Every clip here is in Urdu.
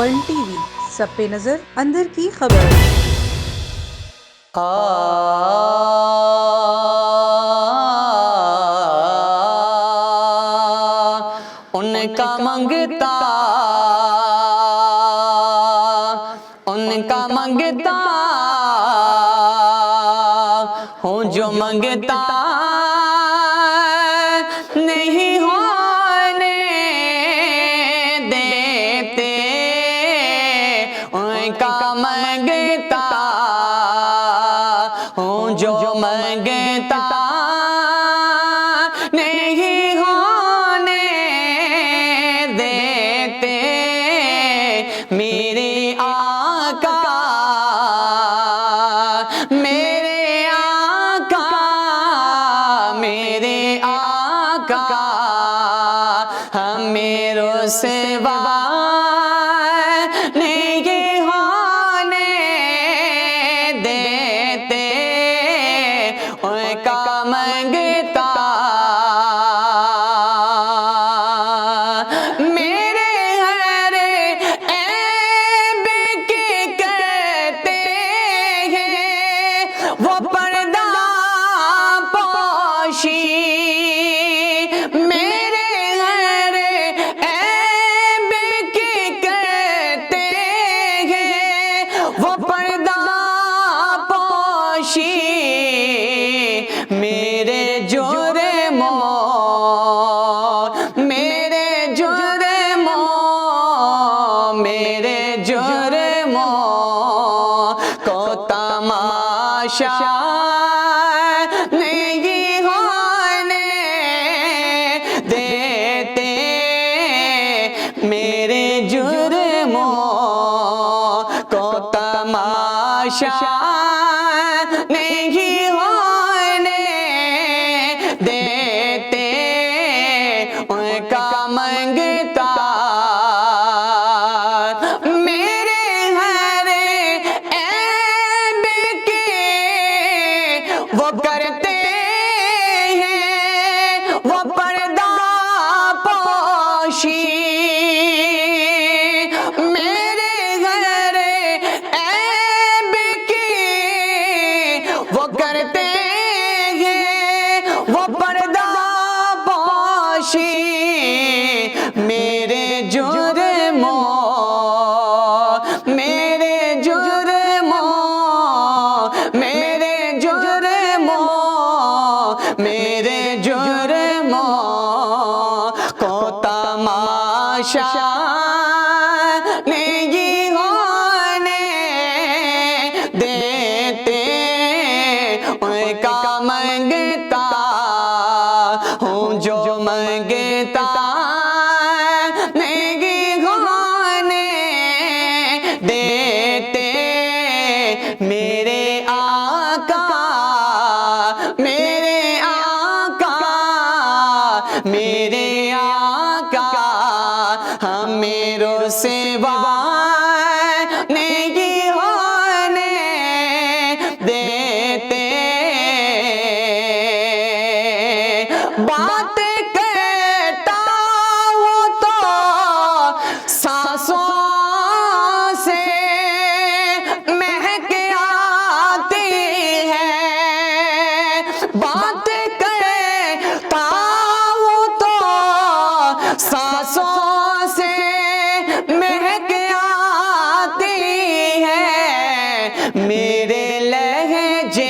ورلڈ ٹی وی، سب پہ نظر، اندر کی خبر۔ ان کا منگتا ہوں جو منگتا نہیں ہونے دیتے، ان کا منگتا ہوں جو منگتا نہیں ہونے دیتے، میرے آقا میرے آقا میرے آقا ہم میرے سوا نہیں ہونے دیتے، ان کا منگتا میرے ہر عیب کی کرتے ہیں وہ پردہ پوشی، میرے ہر عیب کی کرتے ہیں وہ پردہ پوشی، میرے جرموں کو تماشا نہیں ہونے دیتے، میرے جرموں کو تماشا نہیں ہونے دیتے، ان کا منگتا میرے ہر عیب کی وہ کرتے ہیں وہ پردہ پوشی، میرے ہر عیب کی وہ کرتے ہیں وہ پردہ پوشی، میرے جرموں کو تماشا نہیں ہونے دیتے، ان کا منگتا ہوں جو منگتا نہیں ہونے دیتے، میرے آقا میرے آقا میرے آقا ہم میرے سوا نہیں ہونے دیتے، بات کرتا ہوں تو سانسوں سے مہک آتی ہے، بات کرتا ہوں تو سانسوں سے مہک آتی ہے، میرے لہجے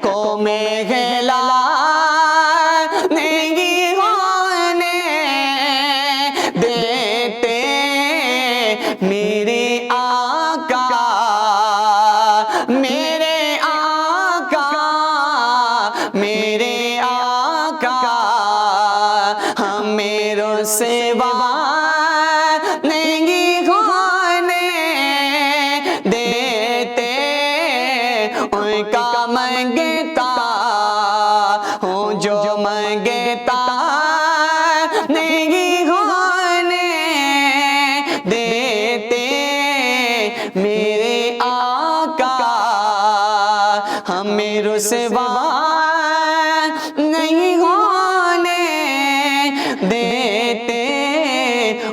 کو میلا نہیں ہونے دیتے، میرے آقا میرے آقا میرے آقا ہم میرے سوا نہیں ہونے دیتے، ان کا منگتا ہوں جو منگتا نہیں ہونے دیتے، میرے آقا ہمیں رسوا نہیں ہونے دیتے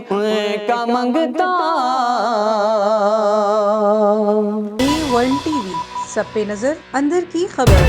ان کا منگتا۔ A1 TV، سب پہ نظر، اندر کی خبر۔